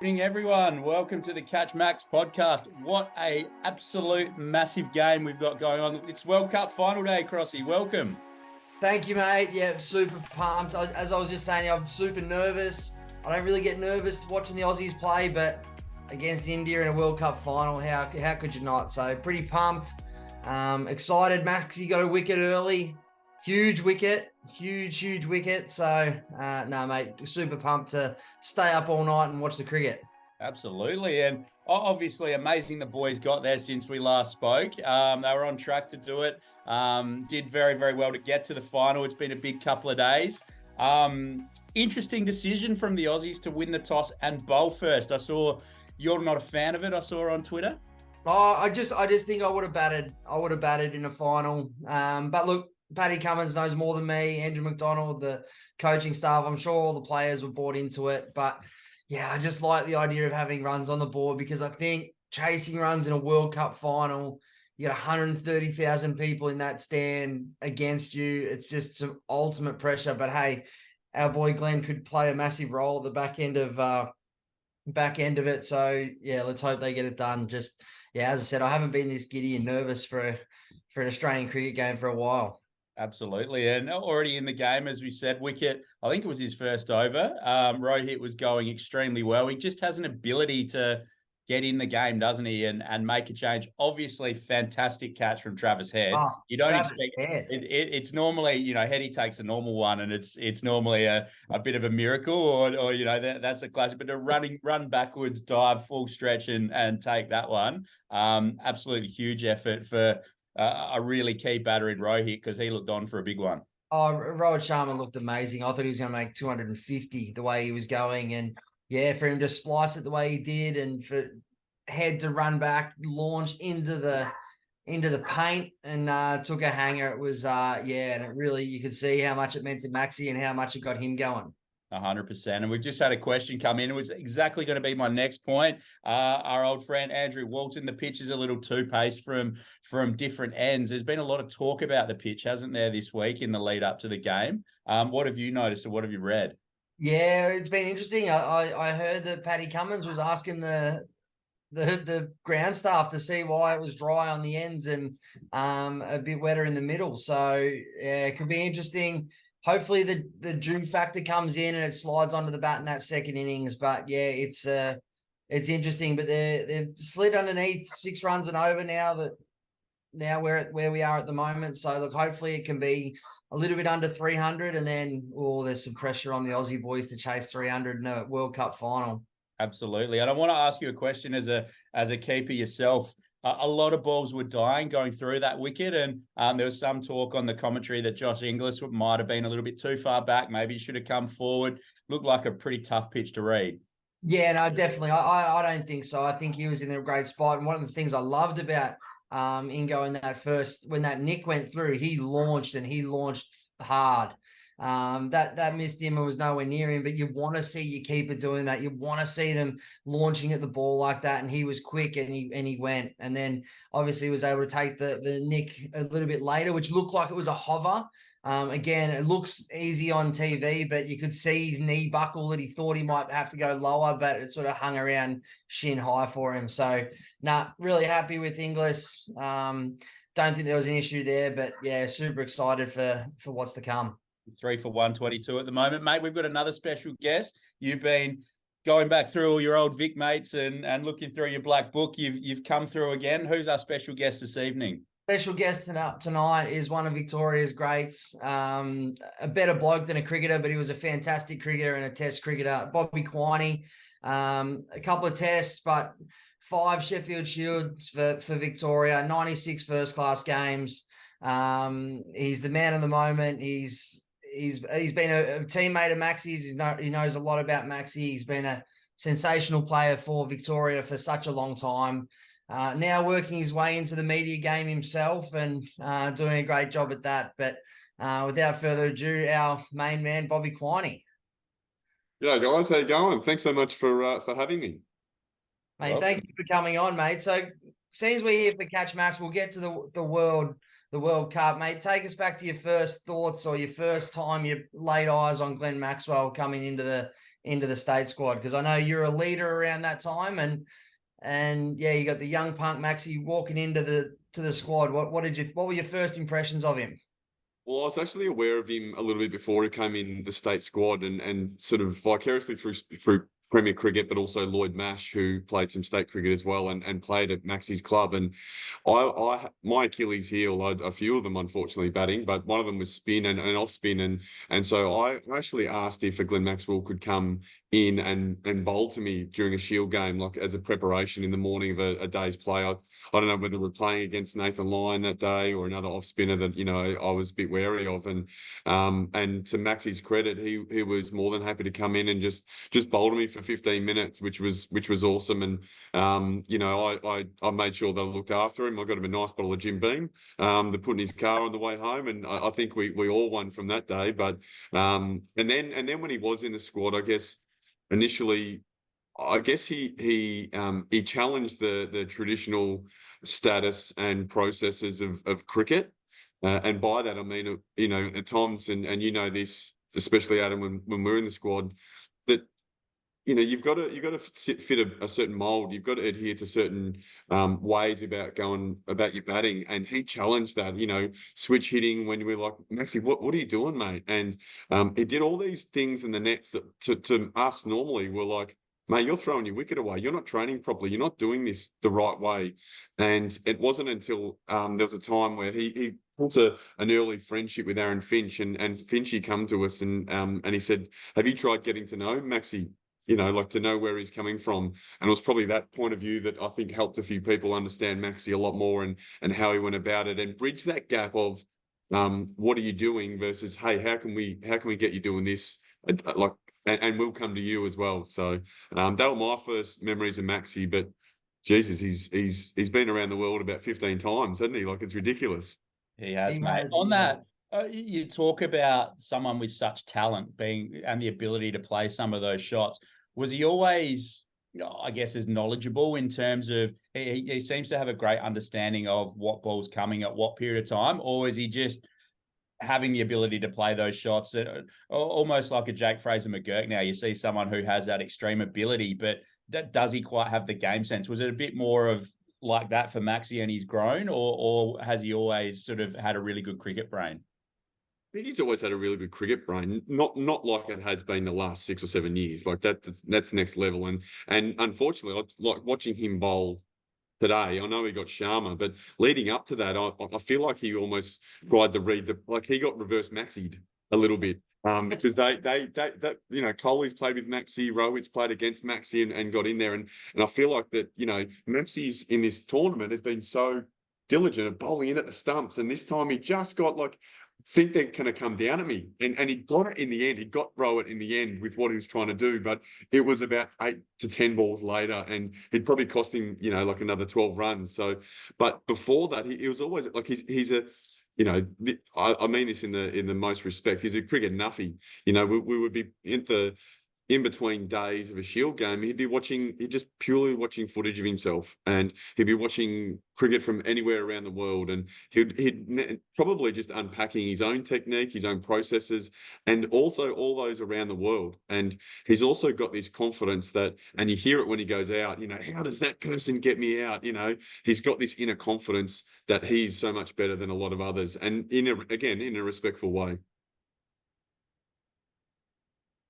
Evening, everyone. Welcome to the Catch Max podcast. What a absolute massive game we've got going on. It's World Cup final day, Crossy. Welcome. Thank you, mate. Yeah, super pumped. As I was just saying, I'm super nervous. I don't really get nervous watching the Aussies play, but against India in a World Cup final, how could you not? So pretty pumped. Excited. Maxi got a wicket early. Huge wicket. Huge wicket. So, no, mate, super pumped to stay up all night and watch the cricket. Absolutely. And obviously, amazing the boys got there since we last spoke. They were on track to do it. Did very well to get to the final. It's been a big couple of days. Interesting decision from the Aussies to win the toss and bowl first. I saw you're not a fan of it. I saw on Twitter. Oh, I just think I would have batted. I would have batted in a final. But look, Paddy Cummins knows more than me. Andrew McDonald, the coaching staff. I'm sure all the players were bought into it. But yeah, I just like the idea of having runs on the board because I think chasing runs in a World Cup final, you got 130,000 people in that stand against you. It's just some ultimate pressure. But hey, our boy Glenn could play a massive role at the back end of it. So yeah, let's hope they get it done. Just yeah, as I said, I haven't been this giddy and nervous for an Australian cricket game for a while. Absolutely. And already in the game, as we said, wicket, I think it was his first over. Rohit was going extremely well. He just has an ability to get in the game, doesn't he? And make a change. Obviously, fantastic catch from Travis Head. Oh, You don't Travis expect Head. it's normally, Heady takes a normal one and it's normally a bit of a miracle or that's a classic. But to run backwards, dive full stretch and take that one. Absolutely huge effort for a really key batter in Rohit because he looked on for a big one. Oh, Rohit Sharma looked amazing. I thought he was going to make 250 the way he was going. And yeah, for him to splice it the way he did and for Head to run back, launch into the paint and took a hanger. It was, yeah, and it really, you could see how much it meant to Maxi and how much it got him going. 100%. And we've just had a question come in. It was exactly going to be my next point. Our old friend Andrew Walton, the pitch is a little too paced from different ends. There's been a lot of talk about the pitch, hasn't there, this week in the lead up to the game? What have you noticed or what have you read? Yeah, it's been interesting. I heard that Paddy Cummins was asking the ground staff to see why it was dry on the ends and a bit wetter in the middle. So yeah, it could be interesting. Hopefully the dew factor comes in and it slides onto the bat in that second innings. But yeah, it's interesting. But they've slid underneath 6 runs and over now we're at where we are at the moment. So look, hopefully it can be a little bit under 300, and then there's some pressure on the Aussie boys to chase 300 in a World Cup final. Absolutely. And I want to ask you a question as a keeper yourself. A lot of balls were dying going through that wicket, and there was some talk on the commentary that Josh Inglis might have been a little bit too far back. Maybe he should have come forward. Looked like a pretty tough pitch to read. Yeah, no, definitely. I don't think so. I think he was in a great spot. And one of the things I loved about Ingo in that first, when that nick went through, he launched hard. That missed him and was nowhere near him. But you want to see your keeper doing that. You want to see them launching at the ball like that. And he was quick and he went. And then obviously he was able to take the nick a little bit later, which looked like it was a hover. Again, it looks easy on TV, but you could see his knee buckle that he thought he might have to go lower, but it sort of hung around shin high for him. So, really happy with Inglis. Don't think there was an issue there, but yeah, super excited for what's to come. 3 for 122 at the moment, mate. We've got another special guest. You've been going back through all your old Vic mates and looking through your black book. You've come through again. Who's our special guest this evening? Special guest tonight is one of Victoria's greats, a better bloke than a cricketer, but he was a fantastic cricketer and a test cricketer, Bobby Quiney. A couple of tests, but 5 Sheffield Shields for Victoria, 96 first-class games. He's the man of the moment. He's been a teammate of Maxi's. He knows a lot about Maxi. He's been a sensational player for Victoria for such a long time. Now working his way into the media game himself and doing a great job at that. But without further ado, our main man, Bobby Quiney. Yeah, guys, how you going? Thanks so much for having me. Mate, thank you for coming on, mate. So, since we're here for Catch Max, we'll get to the World Cup, mate. Take us back to your first thoughts or your first time you laid eyes on Glenn Maxwell coming into into the state squad? Because I know you're a leader around that time, and yeah, you got the young punk Maxi walking into the squad. What were your first impressions of him? Well, I was actually aware of him a little bit before he came in the state squad, and sort of vicariously through Premier Cricket, but also Lloyd Mash, who played some state cricket as well, and played at Maxi's club. And my Achilles heel, a few of them unfortunately batting, but one of them was spin and off spin, and so I actually asked if a Glenn Maxwell could come in and bowl to me during a Shield game, like as a preparation in the morning of a day's play. I don't know whether we're playing against Nathan Lyon that day or another off spinner that I was a bit wary of, and to Maxi's credit, he was more than happy to come in and just bowl to me for 15 minutes, which was awesome. And I made sure that I looked after him. I got him a nice bottle of Jim Beam to put in his car on the way home, and I think we all won from that day. But and then when he was in the squad, I guess initially, I guess he challenged the traditional status and processes of cricket, and by that I mean at times, and this, especially Adam, when we're in the squad, that you've got to fit a certain mold. You've got to adhere to certain ways about going about your batting, and he challenged that. Switch hitting when we're like, Maxi, what are you doing, mate? And he did all these things in the nets that to us normally were like, mate, you're throwing your wicket away. You're not training properly. You're not doing this the right way. And it wasn't until there was a time where he built an early friendship with Aaron Finch, and Finchy come to us and he said, have you tried getting to know Maxi? Like to know where he's coming from. And it was probably that point of view that I think helped a few people understand Maxi a lot more and how he went about it, and bridge that gap of what are you doing versus, hey, how can we get you doing this? And we'll come to you as well. So that were my first memories of Maxi, but Jesus, he's been around the world about 15 times, hasn't he? Like, it's ridiculous. He has, mate. On that, you talk about someone with such talent and the ability to play some of those shots. Was he always, I guess, as knowledgeable in terms of he seems to have a great understanding of what ball's coming at what period of time, or is he just having the ability to play those shots almost like a Jake Fraser McGurk? Now you see someone who has that extreme ability, but does he quite have the game sense? Was it a bit more of like that for Maxi and he's grown, or has he always sort of had a really good cricket brain? I think he's always had a really good cricket brain, not like it has been the last 6 or 7 years. Like that's next level. And unfortunately, like watching him bowl today, I know he got Sharma, but leading up to that, I feel like he almost tried to like he got reverse Maxied a little bit. Because Coley's played with Maxi, Rowett's played against Maxi and got in there, and I feel like that Maxi's in this tournament has been so diligent at bowling in at the stumps, and this time he just got like, think they're going to come down at me. And he got it in the end. He got Rowett in the end with what he was trying to do, but it was about 8 to 10 balls later, and it probably cost him, like another 12 runs. So, but before that, he was always like, he's a, I mean this in the most respect. He's a cricket nuffy. We would be in between days of a Shield game, he'd just purely watching footage of himself, and he'd be watching cricket from anywhere around the world, and he'd probably just unpacking his own technique, his own processes, and also all those around the world. And he's also got this confidence that, and you hear it when he goes out, how does that person get me out? He's got this inner confidence that he's so much better than a lot of others, and in a respectful way.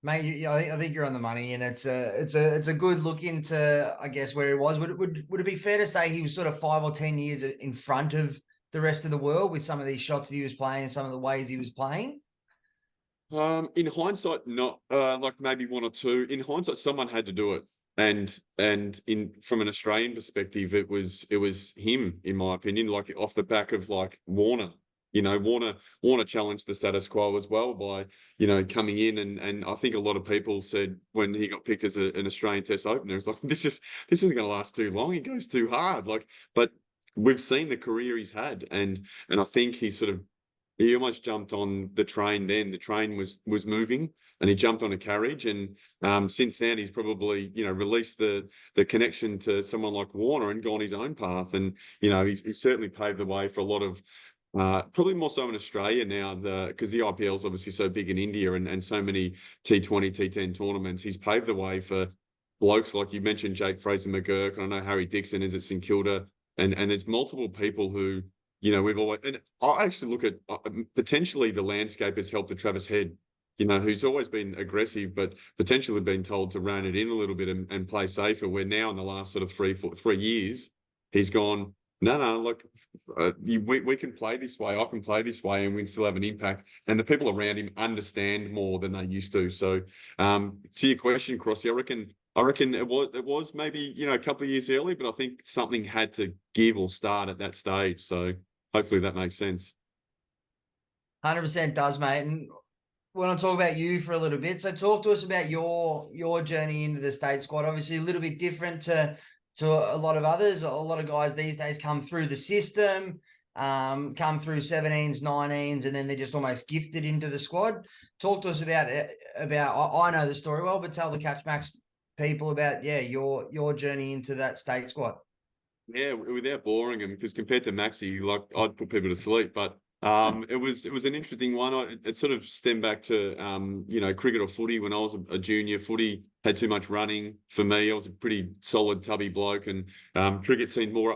Mate, I think you're on the money, and it's a good look into, I guess, where he was. Would it be fair to say he was sort of 5 or 10 years in front of the rest of the world with some of these shots that he was playing, some of the ways he was playing? In hindsight, not like maybe 1 or 2. In hindsight, someone had to do it, and from an Australian perspective, it was him, in my opinion. Like off the back of like Warner. Warner challenged the status quo as well by, coming in, and I think a lot of people said when he got picked as an Australian Test opener, it's like, this isn't going to last too long. He goes too hard. But we've seen the career he's had, and I think he almost jumped on the train then. The train was moving, and he jumped on a carriage. And since then, he's probably, released the connection to someone like Warner and gone his own path. And, he's certainly paved the way for a lot of Probably more so in Australia now, because the IPL is obviously so big in India and so many T20, T10 tournaments. He's paved the way for blokes like you mentioned, Jake Fraser McGurk, and I know Harry Dixon is at St Kilda, and there's multiple people who, we've always. And I actually look at potentially the landscape has helped the Travis Head, who's always been aggressive, but potentially been told to rein it in a little bit and play safer. Where now in the last sort of 3 years, he's gone. No, look, we can play this way. I can play this way, and we can still have an impact. And the people around him understand more than they used to. So, to your question, Crossy, I reckon it was maybe a couple of years early, but I think something had to give or start at that stage. So hopefully that makes sense. 100% does, mate. And we want to talk about you for a little bit. So talk to us about your journey into the state squad. Obviously a little bit different to a lot of others. A lot of guys these days come through the system, come through 17s, 19s, and then they're just almost gifted into the squad. Talk to us about I know the story well, but tell the Catch Max people about your journey into that state squad. Yeah, without boring them, because compared to Maxi, like I'd put people to sleep, but it was an interesting one. It sort of stemmed back to cricket or footy. When I was a junior, footy had too much running for me. I was a pretty solid tubby bloke, and cricket seemed more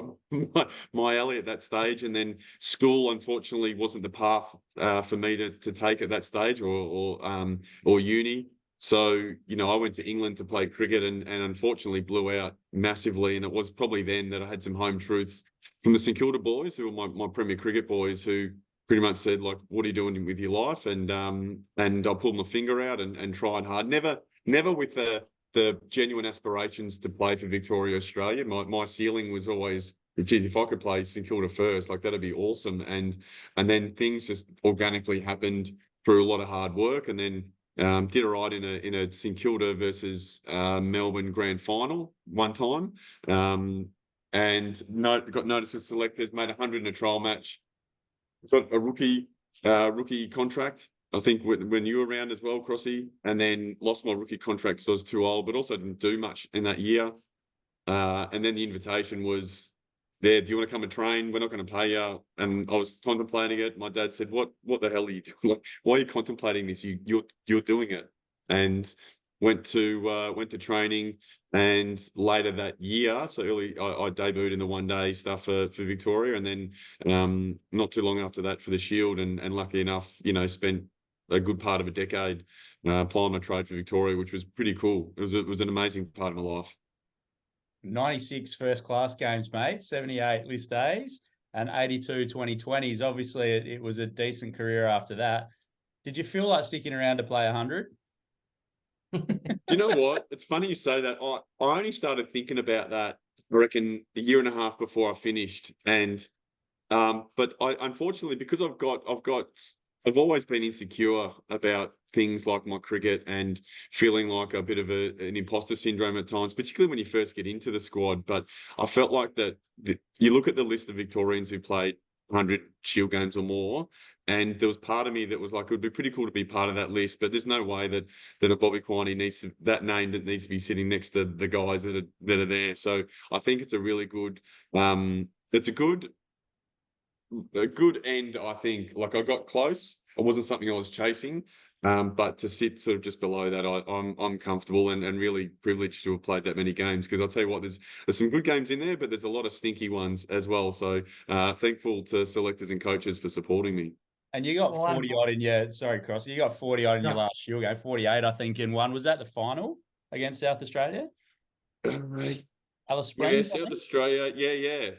up my alley at that stage. And then school, unfortunately, wasn't the path for me to take at that stage, or uni. So, I went to England to play cricket and unfortunately blew out massively. And it was probably then that I had some home truths from the St Kilda boys, who were my Premier Cricket boys, who pretty much said, like, what are you doing with your life? And I pulled my finger out and tried hard. Never with the genuine aspirations to play for Victoria, Australia. My ceiling was always, gee, if I could play St Kilda first, like that'd be awesome. And then things just organically happened through a lot of hard work. And then did all right in a St Kilda versus Melbourne grand final one time, and got noticed as selected. Made 100 in a trial match. Got a rookie contract. I think when you were around as well, Crossy, and then lost my rookie contract because I was too old, but also didn't do much in that year. And then the invitation was there. Do you want to come and train? We're not going to pay you. And I was contemplating it. My dad said, "What the hell are you doing? Like, why are you contemplating this? You're doing it." And went to training. And later that year, so early, I debuted in the one-day stuff for Victoria, and then not too long after that for the Shield. And lucky enough, spent a good part of a decade applying my trade for Victoria, which was pretty cool. It was an amazing part of my life. 96 first class games, mate, 78 list A's, and 82 2020s. Obviously, it was a decent career after that. Did you feel like sticking around to play 100? Do you know what? It's funny you say that. I only started thinking about that, I reckon, a year and a half before I finished. And but I unfortunately, because I've always been insecure about things like my cricket and feeling like a bit of an imposter syndrome at times, particularly when you first get into the squad. But I felt like that you look at the list of Victorians who played 100 Shield games or more, and there was part of me that was like, it would be pretty cool to be part of that list. But there's no way that a Bobby Quiney that name that needs to be sitting next to the guys that are there. So I think it's a really good, it's a good end. I think, like, I got close. It wasn't something I was chasing, but to sit sort of just below that, I'm comfortable and really privileged to have played that many games. Because I'll tell you what, there's some good games in there, but there's a lot of stinky ones as well. So thankful to selectors and coaches for supporting me. And you got 40 odd in your, sorry, Cross, you got 40 odd in your last Shield game, 48, I think, in one. Was that the final against South Australia? Alice Springs? Yeah, South Australia.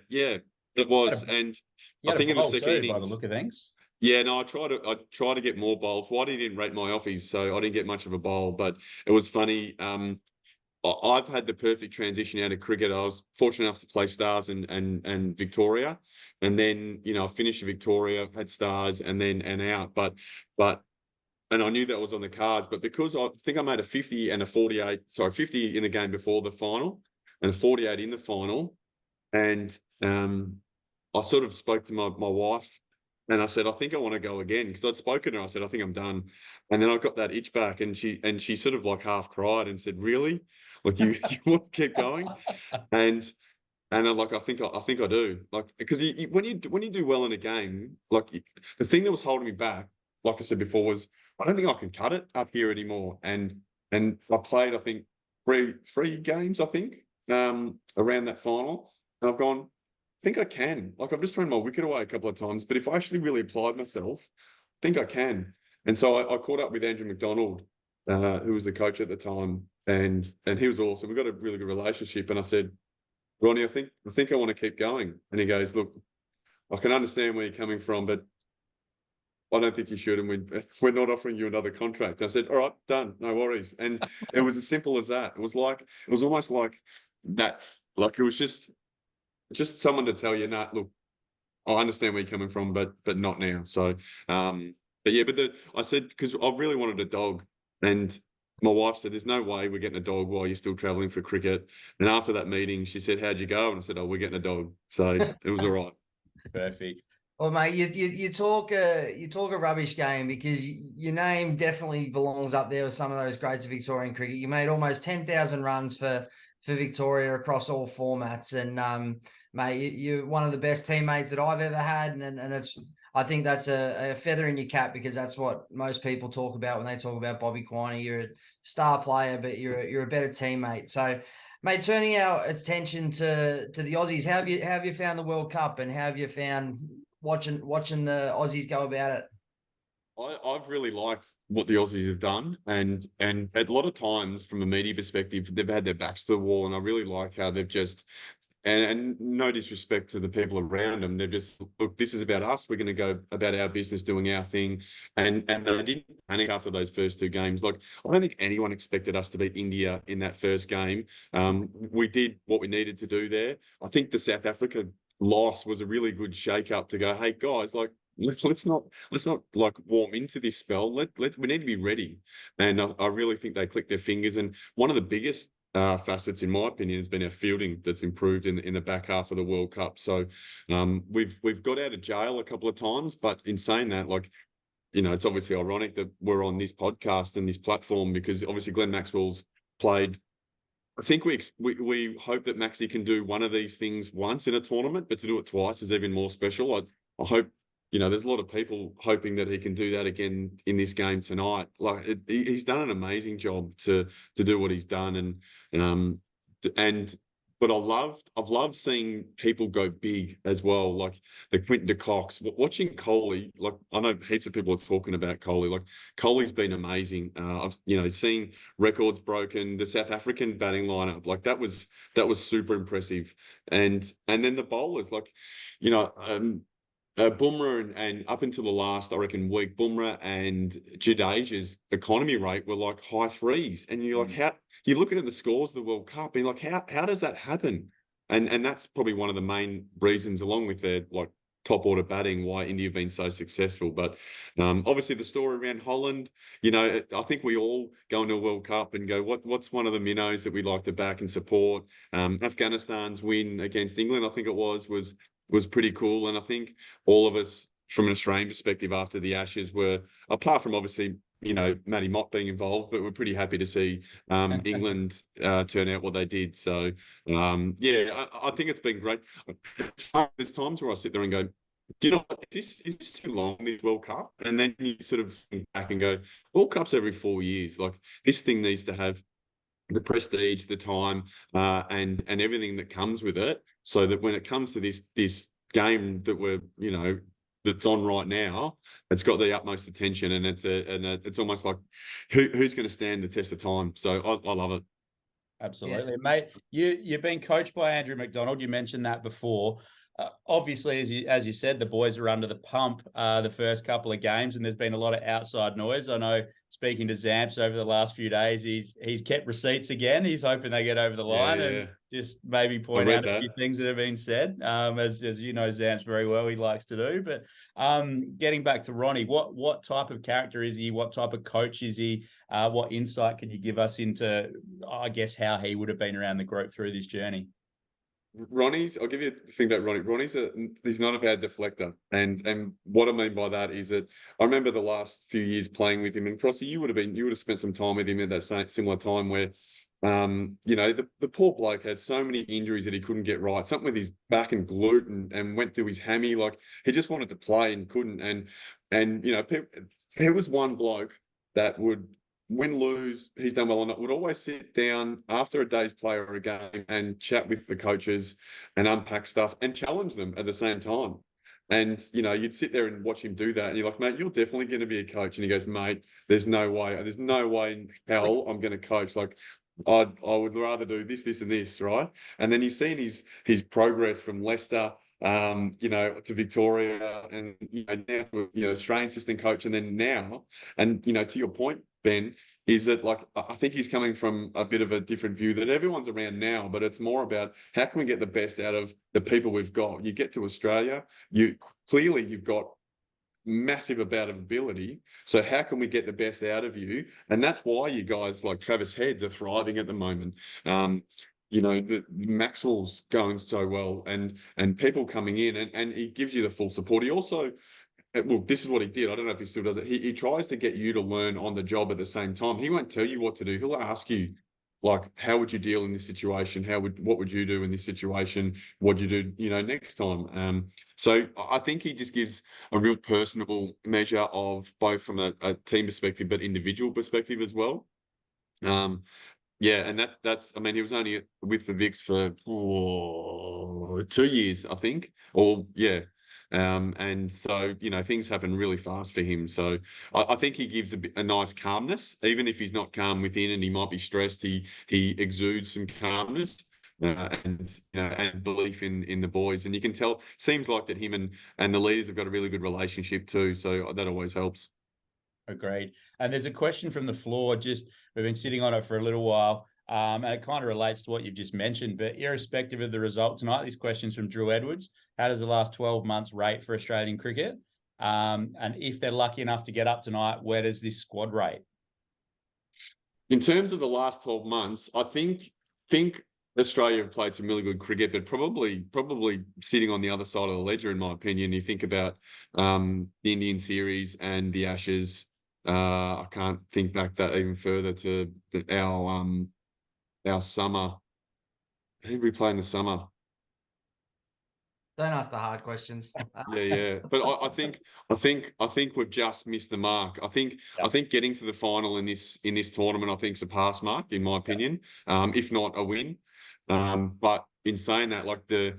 Yeah. It was. And I think in the second innings, by the look of things. Yeah, no, I try to get more bowls. Whitey didn't rate my offies, so I didn't get much of a bowl. But it was funny. I've had the perfect transition out of cricket. I was fortunate enough to play Stars and Victoria, and then I finished Victoria, had Stars, and out. But and I knew that was on the cards. But because I think I made a 50 and a 48, 50 in the game before the final, and a 48 in the final, and I sort of spoke to my wife. And I said, I think I want to go again, because I'd spoken to her. I said, I think I'm done. And then I got that itch back, and she sort of like half cried and said, really? Like, you want to keep going? And And I think I do. Like, because when you do well in a game, like the thing that was holding me back, like I said before, was I don't think I can cut it up here anymore. And I played, I think, three games, I think, around that final. And I've gone, I think I can. Like, I've just thrown my wicket away a couple of times, but if I actually really applied myself, I think I can. And so I caught up with Andrew McDonald, who was the coach at the time, and he was awesome. We got a really good relationship. And I said, Ronnie, I think I want to keep going. And he goes, look, I can understand where you're coming from, but I don't think you should. And we're not offering you another contract. I said, all right, done, no worries. And it was as simple as that. It was almost like that's like, it was just someone to tell you, nah, look, I understand where you're coming from, but not now. So, but yeah, I said, because I really wanted a dog, and my wife said, there's no way we're getting a dog while you're still traveling for cricket. And after that meeting, she said, how'd you go? And I said, oh, we're getting a dog. So it was all right. Perfect. Well, mate, you talk a rubbish game, because your name definitely belongs up there with some of those greats of Victorian cricket. You made almost 10,000 runs for Victoria across all formats, and mate, you're one of the best teammates that I've ever had, and it's, I think that's a feather in your cap, because that's what most people talk about when they talk about Bobby Quiney. You're a star player, but you're a better teammate. So, mate, turning our attention to the Aussies, how have you found the World Cup, and how have you found watching the Aussies go about it? I've really liked what the Aussies have done, and a lot of times from a media perspective, they've had their backs to the wall, and I really like how they've just, and no disrespect to the people around them, they've just, look, this is about us. We're going to go about our business, doing our thing, and they didn't panic after those first two games. Like, I don't think anyone expected us to beat India in that first game. We did what we needed to do there. I think the South Africa loss was a really good shake up to go, hey guys, like, let's not like warm into this spell. We need to be ready. And I really think they clicked their fingers. And one of the biggest facets, in my opinion, has been our fielding that's improved in the back half of the World Cup. So we've got out of jail a couple of times, but in saying that, like, you know, it's obviously ironic that we're on this podcast and this platform, because obviously Glenn Maxwell's played. I think we hope that Maxi can do one of these things once in a tournament, but to do it twice is even more special. I hope, you know, there's a lot of people hoping that he can do that again in this game tonight. Like, he's done an amazing job to do what he's done, and but I've loved seeing people go big as well, like the Quinton de Cox. Watching Kohli, like, I know heaps of people are talking about Kohli. Like, Kohli's been amazing. I've, you know, seen records broken. The South African batting lineup, like, that was super impressive. And then the bowlers, like, you know, Bumrah and up until the last, I reckon, week, Bumrah and Jadeja's economy rate were like high threes, and you're like, how, you're looking at the scores of the World Cup, and you're like, how does that happen? And that's probably one of the main reasons, along with their like top order batting, why India have been so successful. But obviously the story around Holland, you know, I think we all go into a World Cup and go, what's one of the minnows that we'd like to back and support? Afghanistan's win against England, I think it was pretty cool. And I think all of us, from an Australian perspective, after the Ashes, were, apart from obviously, you know, Matty Mott being involved, but we're pretty happy to see England turn out what they did. So, yeah, I think it's been great. There's times where I sit there and go, do you know what, is this too long, this World Cup? And then you sort of think back and go, World Cup's every 4 years. Like, this thing needs to have the prestige, the time, and everything that comes with it, so that when it comes to this game that we're, you know, that's on right now, it's got the utmost attention, and it's almost like who's going to stand the test of time. So I love it. Absolutely, Yeah. mate. You've been coached by Andrew McDonald. You mentioned that before. Obviously, as you said, the boys are under the pump the first couple of games, and there's been a lot of outside noise. I know, speaking to Zamps over the last few days, he's kept receipts again. He's hoping they get over the line, and just maybe point out a few things that have been said. As you know, Zamps very well, he likes to do. But getting back to Ronnie, what type of character is he? What type of coach is he? What insight can you give us into, I guess, how he would have been around the group through this journey? I'll give you a thing about Ronnie. He's not a bad deflector. And what I mean by that is that I remember the last few years playing with him, and Frosty, you would have spent some time with him at that similar time where You know, the poor bloke had so many injuries that he couldn't get right. Something with his back and glute and went through his hammy. Like he just wanted to play and couldn't. And you know, he was one bloke that would win, lose, he's done well or not, would always sit down after a day's play or a game and chat with the coaches and unpack stuff and challenge them at the same time. And, you know, you'd sit there and watch him do that. And you're like, mate, you're definitely going to be a coach. And he goes, mate, there's no way in hell I'm going to coach. Like, I would rather do this, and this, right? And then you've seen his progress from Leicester, you know, to Victoria, and you know, now to, you know, Australian assistant coach, and then now, and you know, to your point, Ben, is that like I think he's coming from a bit of a different view that everyone's around now, but it's more about how can we get the best out of the people we've got. You get to Australia, you've got massive amount of ability. So how can we get the best out of you? And that's why you guys like Travis Heads are thriving at the moment. You know, the Maxwell's going so well and people coming in and he gives you the full support. He also, well, this is what he did. I don't know if he still does it. He tries to get you to learn on the job at the same time. He won't tell you what to do. He'll ask you, like, how would you deal in this situation? What would you do in this situation? What'd you do, you know, next time? So I think he just gives a real personable measure of both from a team perspective, but individual perspective as well. Yeah, and that's I mean, he was only with the Vics for 2 years, I think, or yeah. And so, you know, things happen really fast for him. So I think he gives a nice calmness, even if he's not calm within and he might be stressed, he exudes some calmness. And you know, and belief in the boys, and you can tell. Seems like that him and the leaders have got a really good relationship too. So that always helps. Agreed. And there's a question from the floor. Just we've been sitting on it for a little while, and it kind of relates to what you've just mentioned. But irrespective of the result tonight, this question's from Drew Edwards. How does the last 12 months rate for Australian cricket? And if they're lucky enough to get up tonight, where does this squad rate? In terms of the last 12 months, I think Australia have played some really good cricket, but probably sitting on the other side of the ledger, in my opinion. You think about the Indian series and the Ashes. I can't think back that even further to our summer. Who did we play in the summer? Don't ask the hard questions. Yeah. But I think we've just missed the mark. I think getting to the final in this tournament, I think, is a pass mark, in my opinion. If not a win. But in saying that, like the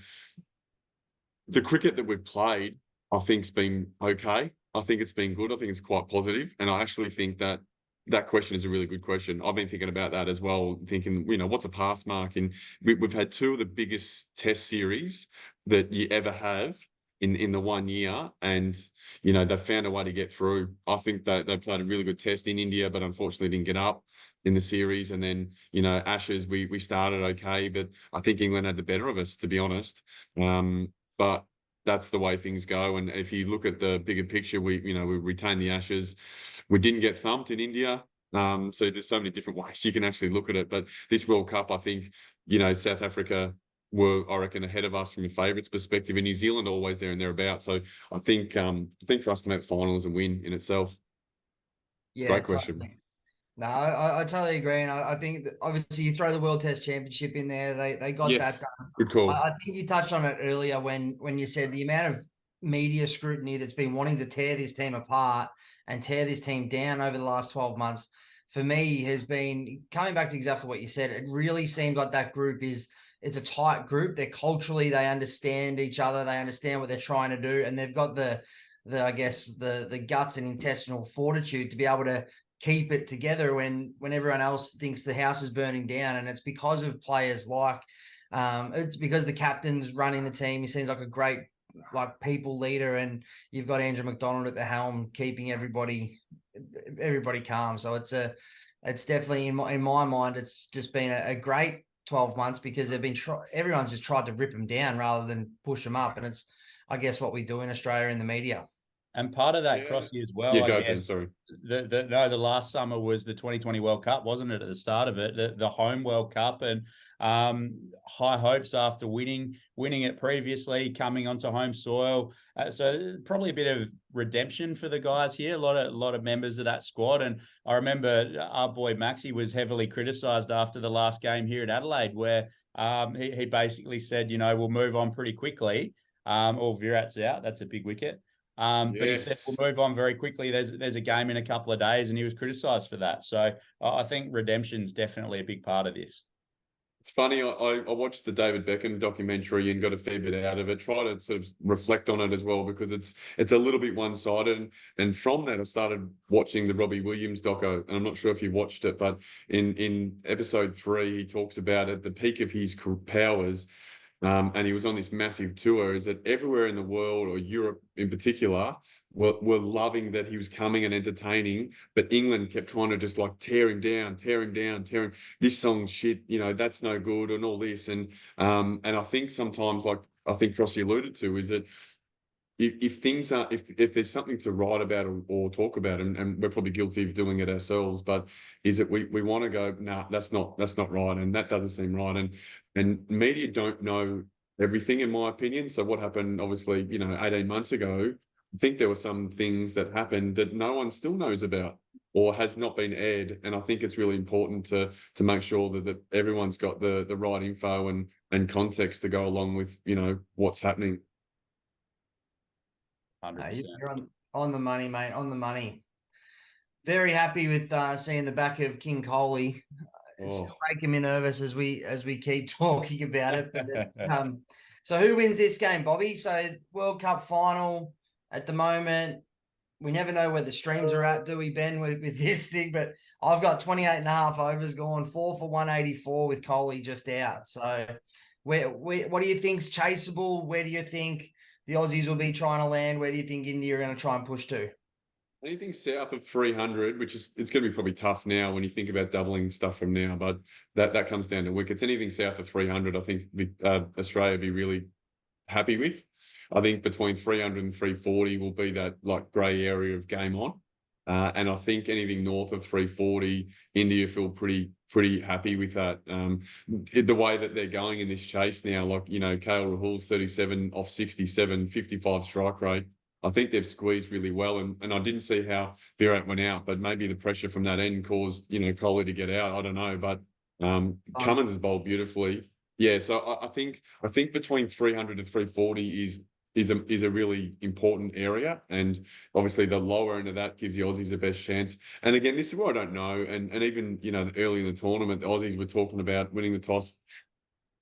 cricket that we've played, I think's been okay. I think it's been good. I think it's quite positive. And I actually think that question is a really good question. I've been thinking about that as well, thinking, you know, what's a pass mark? And we've had two of the biggest test series that you ever have in the 1 year. And, you know, they've found a way to get through. I think that they played a really good test in India, but unfortunately didn't get up in the series. And then, you know, Ashes, we started okay, but I think England had the better of us, to be honest. But that's the way things go. And if you look at the bigger picture, we retained the Ashes. We didn't get thumped in India. So there's so many different ways you can actually look at it. But this World Cup, I think, you know, South Africa were, I reckon, ahead of us from a favourites perspective, and New Zealand always there and thereabouts. So I think for us to make the final is a win in itself. Yeah, Great question. totally. No, I totally agree, and I think that obviously you throw the World Test Championship in there. They got that done. Good call. I think you touched on it earlier when you said the amount of media scrutiny that's been wanting to tear this team apart and tear this team down over the last 12 months, for me, has been coming back to exactly what you said. It really seems like that group it's a tight group. They're culturally, they understand each other, they understand what they're trying to do, and they've got the I guess the guts and intestinal fortitude to be able to keep it together when everyone else thinks the house is burning down. And it's because of players like it's because the captain's running the team. He seems like a great people leader, and you've got Andrew McDonald at the helm keeping everybody calm. So it's definitely in my mind, it's just been a great 12 months because everyone's just tried to rip them down rather than push them up. And it's, I guess, what we do in Australia in the media. And part of that, Yeah. Crossy, as well, Yeah, I go, Ben, guess. sorry. The last summer was the 2020 World Cup, wasn't it? At the start of it, the home World Cup, and high hopes after winning it previously, coming onto home soil. So probably a bit of redemption for the guys here. A lot of members of that squad, and I remember our boy Maxi was heavily criticised after the last game here in Adelaide, where he basically said, we'll move on pretty quickly. Or Virat's out. That's a big wicket. But he said, we'll move on very quickly. There's a game in a couple of days, and he was criticised for that. So I think redemption's definitely a big part of this. It's funny, I watched the David Beckham documentary and got a fair bit out of it. Try to sort of reflect on it as well, because it's a little bit one-sided. And from that, I started watching the Robbie Williams doco, and I'm not sure if you watched it, but in episode 3, he talks about at the peak of his powers, and he was on this massive tour, is that everywhere in the world, or Europe in particular, were loving that he was coming and entertaining, but England kept trying to just like tear him down, this song's shit, that's no good, and all this. And I think sometimes, like I think Frosty alluded to, is that if things are, if there's something to write about or talk about, and we're probably guilty of doing it ourselves, but is that we want to go, nah, that's not right, and that doesn't seem right, and media don't know everything, in my opinion. So what happened, obviously, 18 months ago, I think there were some things that happened that no one still knows about or has not been aired, and I think it's really important to make sure that everyone's got the right info and context to go along with what's happening. 100%. You're on the money, mate. On the money. Very happy with seeing the back of King Coley. It's still making me nervous as we keep talking about it. But it's, so who wins this game, Bobby? So World Cup final at the moment. We never know where the streams are at, do we, Ben, with this thing? But I've got 28.5 overs going, 4 for 184 with Coley just out. So what do you think's chaseable? Where do you think the Aussies will be trying to land? Where do you think India are going to try and push to? Anything south of 300, it's going to be probably tough now when you think about doubling stuff from now, but that comes down to wickets. Anything south of 300, I think Australia would be really happy with. I think between 300 and 340 will be that like grey area of game on. And I think anything north of 340, India feel pretty happy with that. The way that they're going in this chase now, like, KL Rahul's 37 off 67, 55 strike rate. I think they've squeezed really well. And I didn't see how Virat went out, but maybe the pressure from that end caused, Kohli to get out. I don't know. But Cummins has bowled beautifully. Yeah, so I think between 300 to 340 is a really important area, and obviously the lower end of that gives the Aussies the best chance. And again, this is what I don't know, and even early in the tournament, the Aussies were talking about winning the toss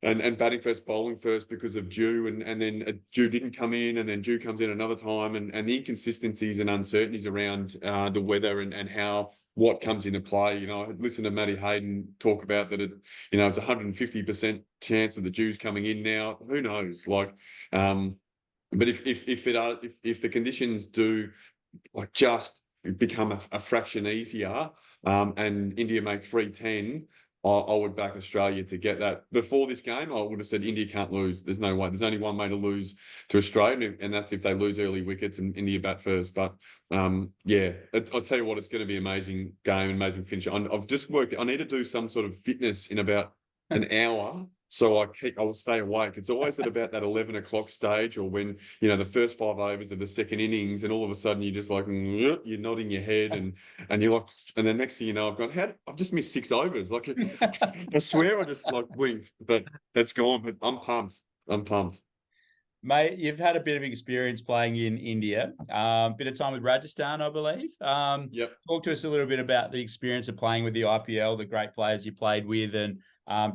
and batting first, bowling first because of Dew, and then Dew didn't come in, and then Dew comes in another time, and the inconsistencies and uncertainties around the weather and how what comes into play. I listened to Matty Hayden talk about that it's 150% chance of the Dews coming in now. Who knows? Like, but if the conditions do like just become a fraction easier, and India make 310, I would back Australia to get that. Before this game, I would have said India can't lose. There's no way. There's only one way to lose to Australia, and that's if they lose early wickets and India bat first. But yeah, I'll tell you what, it's going to be an amazing game, amazing finish. I've just worked. I need to do some sort of fitness in about an hour, so I will stay awake. It's always at about that 11 o'clock stage, or when the first 5 overs of the second innings, and all of a sudden you're just like you're nodding your head, and you're like, and the next thing you know, I've just missed 6 overs. Like, I swear I just like blinked, but it's gone. But I'm pumped. Mate, you've had a bit of experience playing in India, bit of time with Rajasthan, I believe. Yep. Talk to us a little bit about the experience of playing with the IPL, the great players you played with, and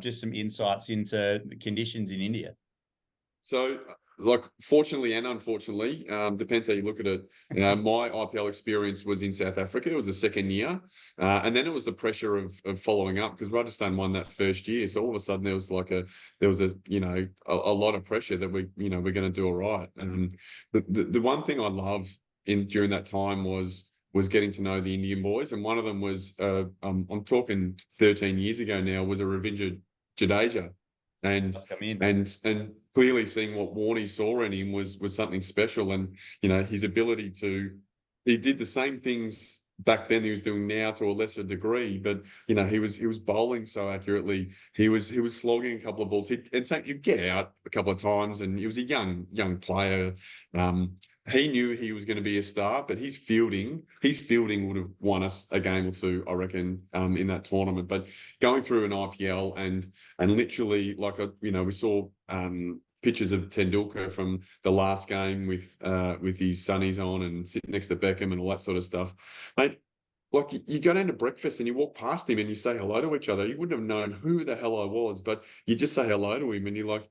just some insights into the conditions in India. So, like, fortunately and unfortunately, depends how you look at it. My IPL experience was in South Africa. It was the second year, and then it was the pressure of following up, because Rajasthan won that first year. So all of a sudden there was a lot of pressure that we're going to do all right. The one thing I loved during that time was getting to know the Indian boys, and one of them was I'm talking 13 years ago now, was a Ravindra Jadeja. And clearly seeing what Warney saw in him was something special. And, you know, his ability he did the same things back then he was doing now to a lesser degree, but you know, he was bowling so accurately. He was slogging a couple of balls. He'd get out a couple of times, and he was a young player. He knew he was going to be a star, but his fielding would have won us a game or two, I reckon, in that tournament. But going through an IPL and literally, like, you know, we saw pictures of Tendulkar from the last game with his sunnies on and sitting next to Beckham and all that sort of stuff. Mate, like, you go down to breakfast and you walk past him and you say hello to each other. You wouldn't have known who the hell I was, but you just say hello to him and you're like,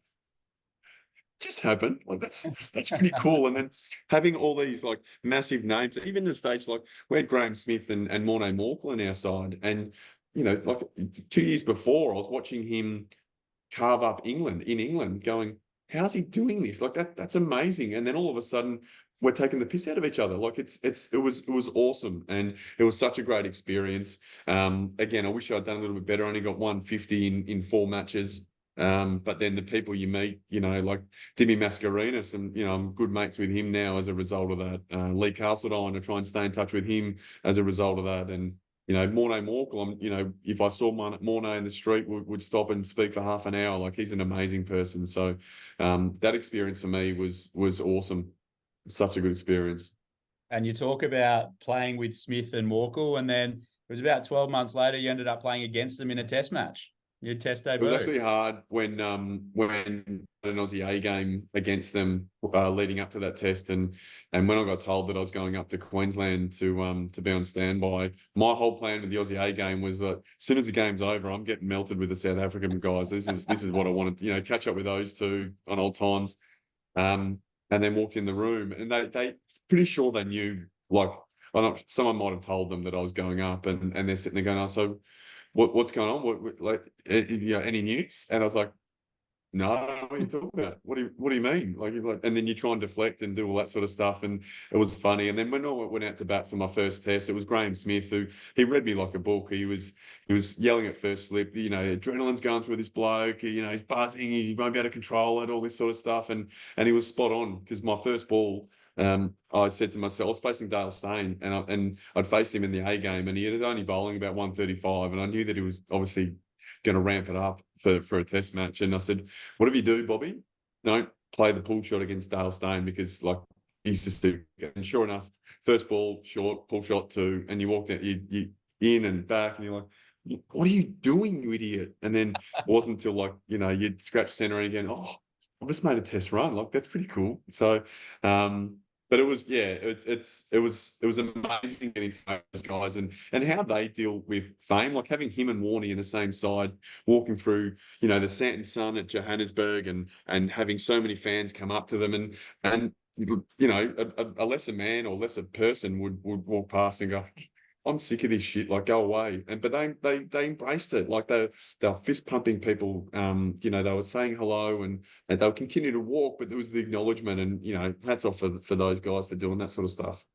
just happened. Like, that's pretty cool. And then having all these like massive names, even the stage, like we had Graham Smith and Morné Morkel on our side. And, you know, like 2 years before, I was watching him carve up England in England going, how's he doing this? Like that's amazing. And then all of a sudden we're taking the piss out of each other. Like it was awesome. And it was such a great experience. Again, I wish I'd done a little bit better. I only got 150 in 4 matches. But then the people you meet, you know, like Dimmy Mascarenas, and, you know, I'm good mates with him now as a result of that. Lee Castledine, to try and stay in touch with him as a result of that. And, you know, Morné Morkel, you know, if I saw Morné in the street, would stop and speak for half an hour. Like, he's an amazing person. So that experience for me was awesome. Such a good experience. And you talk about playing with Smith and Morkel, and then it was about 12 months later, you ended up playing against them in a test match. Your test debut. It was actually hard when an Aussie A game against them leading up to that test, and when I got told that I was going up to Queensland to be on standby, my whole plan with the Aussie A game was that as soon as the game's over, I'm getting melted with the South African guys. This is what I wanted, you know, catch up with those two on old times, and then walked in the room, and they pretty sure they knew. Like, someone might have told them that I was going up, and they're sitting there going, "Oh, so what's going on? What like, you know, any news?" And I was like, "No, what are you talking about? What do you mean?" Like, and then you try and deflect and do all that sort of stuff, and it was funny. And then when I went out to bat for my first test, it was Graham Smith, who he read me like a book. He was yelling at first slip, you know, adrenaline's going through this bloke, you know, he's buzzing, he won't be able to control it, all this sort of stuff. And he was spot on, because my first ball, I said to myself, I was facing Dale Steyn, and I'd faced him in the A game, and he was only bowling about 135, and I knew that he was obviously going to ramp it up for a test match. And I said, whatever you do, Bobby, don't play the pull shot against Dale Steyn, because, like, he's just too good. And sure enough, first ball short, pull shot 2, and you walked out, you in and back, and you're like, what are you doing, you idiot? And then it wasn't until, like, you know, you'd scratch center and again, oh, I've just made a test run. Like, that's pretty cool. So, but it was, yeah, it was amazing getting to know those guys and how they deal with fame, like having him and Warney in the same side, walking through, you know, the Santon Sun at Johannesburg, and having so many fans come up to them, and you know, a lesser man or lesser person would walk past and go, I'm sick of this shit, like, go away. But they embraced it. Like, they're fist pumping people. You know, they were saying hello, and they'll continue to walk, but there was the acknowledgement, and, you know, hats off for those guys for doing that sort of stuff.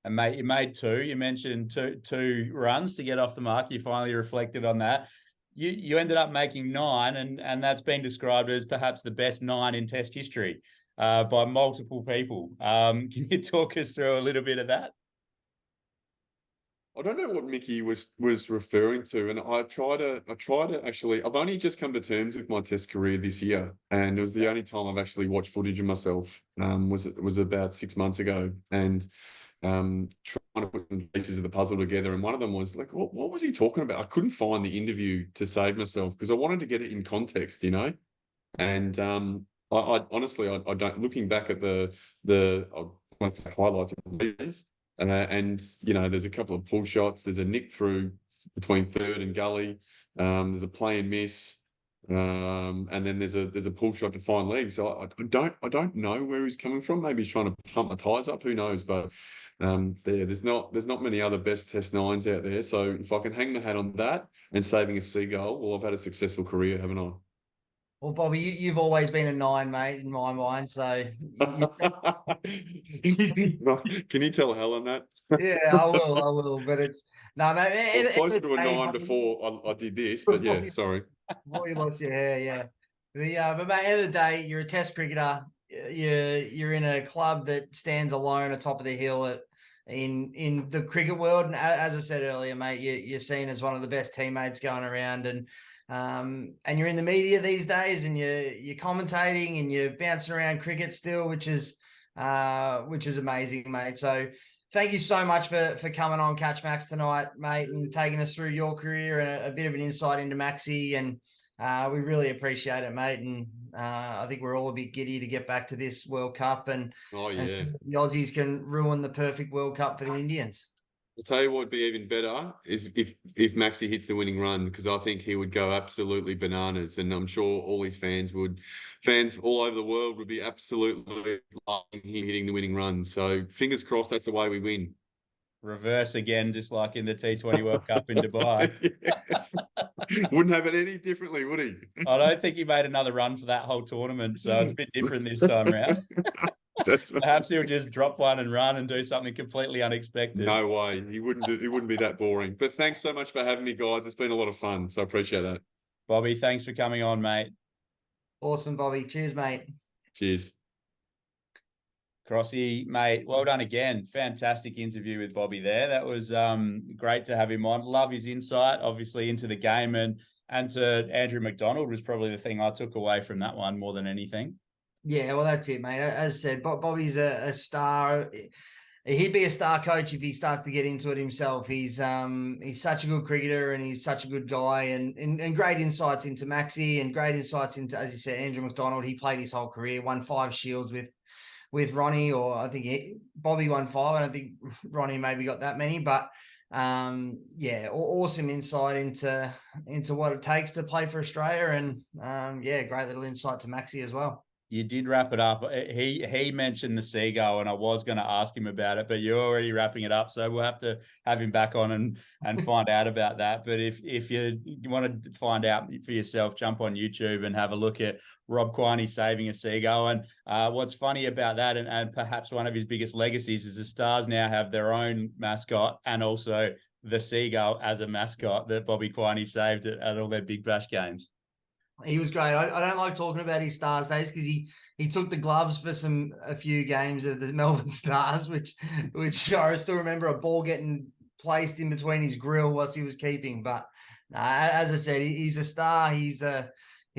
And mate, you made 2. You mentioned two runs to get off the mark. You finally reflected on that. You ended up making 9, and that's been described as perhaps the best 9 in Test history by multiple people. Can you talk us through a little bit of that? I don't know what Mickey was referring to, and I try to actually. I've only just come to terms with my Test career this year, and it was the only time I've actually watched footage of myself. Was about 6 months ago, and trying to put some pieces of the puzzle together. And one of them was like, what was he talking about? I couldn't find the interview to save myself, because I wanted to get it in context, you know. And I honestly, I don't. Looking back at the I won't say highlights of the videos. And you know, there's a couple of pull shots. There's a nick through between third and gully. There's a play and miss, and then there's a pull shot to find leg. So I don't know where he's coming from. Maybe he's trying to pump my tires up. Who knows? But there's not many other best Test 9s out there. So if I can hang my hat on that and saving a seagull, well, I've had a successful career, haven't I? Well, Bobby, you've always been a 9, mate, in my mind. So, Can you tell Helen that? yeah, I will. But it's no, mate. I was closer to a 9 before I did this, but yeah, sorry. Before you lost your hair, yeah. But mate, at the end of the day, you're a Test cricketer. You're in a club that stands alone atop of the hill in the cricket world. And as I said earlier, mate, you're seen as one of the best teammates going around, and you're in the media these days, and you're commentating and you're bouncing around cricket still, which is amazing, mate. So thank you so much for coming on Catch Max tonight, mate, and taking us through your career and a bit of an insight into Maxi. And we really appreciate it, mate. And I think we're all a bit giddy to get back to this World Cup, and the Aussies can ruin the perfect World Cup for the Indians. I'll tell you what would be even better is if Maxi hits the winning run, because I think he would go absolutely bananas, and I'm sure all his fans all over the world would be absolutely loving him hitting the winning run. So fingers crossed, that's the way we win. Reverse again, just like in the T20 World Cup in Dubai. Wouldn't have it any differently, would he? I don't think he made another run for that whole tournament, so it's a bit different this time around. Perhaps he'll just drop one and run and do something completely unexpected. No way. He wouldn't be that boring. But thanks so much for having me, guys. It's been a lot of fun, so I appreciate that. Bobby, thanks for coming on, mate. Awesome, Bobby. Cheers, mate. Cheers. Crossy, mate, well done again. Fantastic interview with Bobby there. That was great to have him on. Love his insight, obviously, into the game, and to Andrew McDonald was probably the thing I took away from that one more than anything. Yeah, well, that's it, mate. As I said, Bobby's a star. He'd be a star coach if he starts to get into it himself. He's such a good cricketer, and he's such a good guy, and great insights into Maxi, and great insights into, as you said, Andrew McDonald. He played his whole career, won 5 Shields with Ronnie, or I think Bobby won 5. I don't think Ronnie maybe got that many, but yeah, awesome insight into what it takes to play for Australia, and yeah, great little insight to Maxi as well. You did wrap it up. He mentioned the seagull, and I was going to ask him about it, but you're already wrapping it up, so we'll have to have him back on and find out about that. But if you want to find out for yourself, jump on YouTube and have a look at Rob Quiney saving a seagull. And what's funny about that, and perhaps one of his biggest legacies, is the Stars now have their own mascot, and also the seagull as a mascot that Bobby Quiney saved at all their Big Bash games. He was great. I don't like talking about his Stars days because he took the gloves for a few games of the Melbourne Stars, which I still remember a ball getting placed in between his grill whilst he was keeping. But as I said, he's a star. He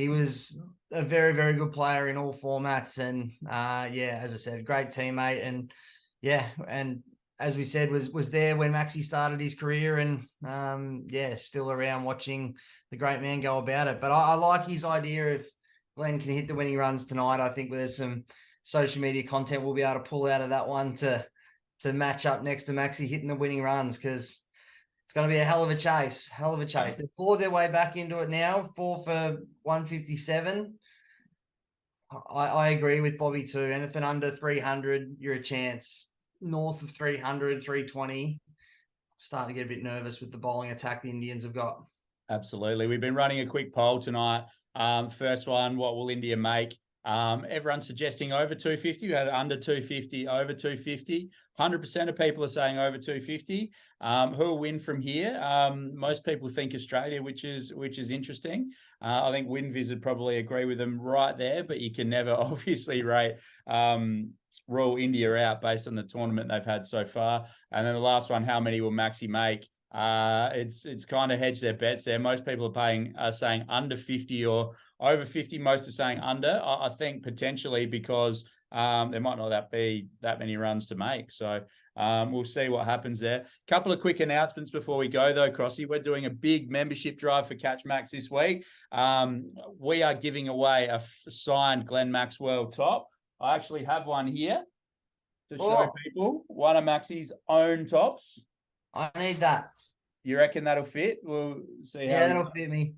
was a very, very good player in all formats, and yeah, as I said, great teammate, and yeah, and as we said, was there when Maxi started his career, and yeah, still around watching the great man go about it. But I like his idea. If Glenn can hit the winning runs tonight, I think there's some social media content we'll be able to pull out of that one to match up next to Maxi hitting the winning runs, because it's going to be a hell of a chase. They've clawed their way back into it now, 4 for 157. I agree with Bobby too. Anything under 300, you're a chance. North of 300, 320, starting to get a bit nervous with the bowling attack the Indians have got. Absolutely. We've been running a quick poll tonight. First one, what will India make? Everyone's suggesting over 250. We had under 250, over 250. 100% of people are saying over 250. Who will win from here? Most people think Australia, which is interesting. I think WinViz would probably agree with them right there, but you can never obviously rule India out based on the tournament they've had so far. And then the last one, how many will Maxi make? It's kind of hedged their bets there. Most people are saying under 50 or over 50. Most are saying under. I think potentially because there might not be that many runs to make. So we'll see what happens there. Couple of quick announcements before we go, though, Crossy. We're doing a big membership drive for Catch Max this week. We are giving away a signed Glenn Maxwell top. I actually have one here to show people. One of Maxi's own tops. I need that. You reckon that'll fit? We'll see. Yeah, that'll fit me.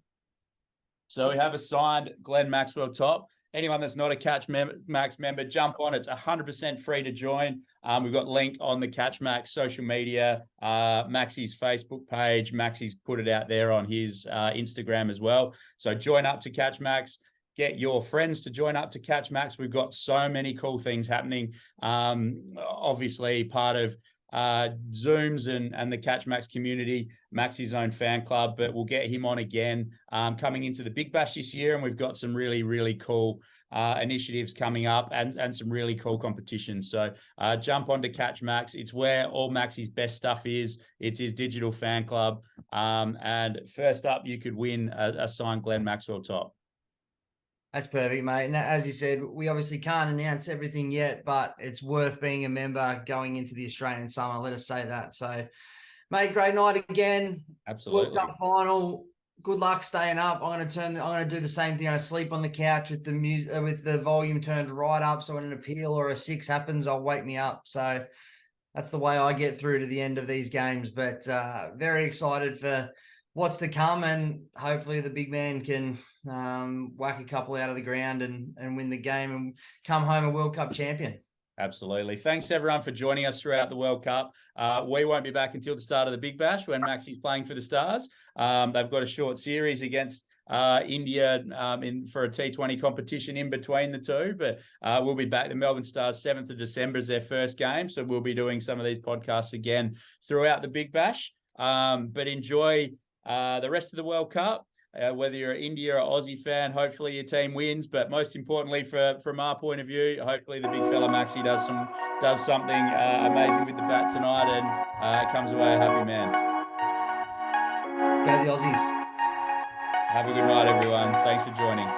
So we have a signed Glenn Maxwell top. Anyone that's not a Catch Max member, jump on. It's 100% free to join. We've got link on the Catch Max social media, Maxi's Facebook page. Maxi's put it out there on his Instagram as well. So join up to Catch Max. Get your friends to join up to Catch Max. We've got so many cool things happening. Obviously, part of Zooms and the Catch Max community, Maxi's own fan club, but we'll get him on again coming into the Big Bash this year. And we've got some really, really cool initiatives coming up and some really cool competitions. So jump onto Catch Max. It's where all Maxi's best stuff is. It's his digital fan club. And first up, you could win a signed Glenn Maxwell top. That's perfect, mate. And as you said, we obviously can't announce everything yet, but it's worth being a member going into the Australian summer. Let us say that. So, mate, great night again. Absolutely. World Cup final. Good luck staying up. I'm going to do the same thing. I'm going to sleep on the couch with the music, with the volume turned right up. So when an appeal or a 6 happens, I'll wake me up. So that's the way I get through to the end of these games. But very excited for what's to come, and hopefully the big man can whack a couple out of the ground and win the game and come home a World Cup champion. Absolutely. Thanks everyone for joining us throughout the World Cup. We won't be back until the start of the Big Bash when Maxi's playing for the Stars. They've got a short series against India for a T20 competition in between the two, but we'll be back. The Melbourne Stars 7th of December is their first game, so we'll be doing some of these podcasts again throughout the Big Bash. But enjoy the rest of the World Cup. Whether you're an India or Aussie fan, hopefully your team wins. But most importantly, from our point of view, hopefully the big fella Maxi does something amazing with the bat tonight and comes away a happy man. Go the Aussies. Have a good night, everyone. Thanks for joining.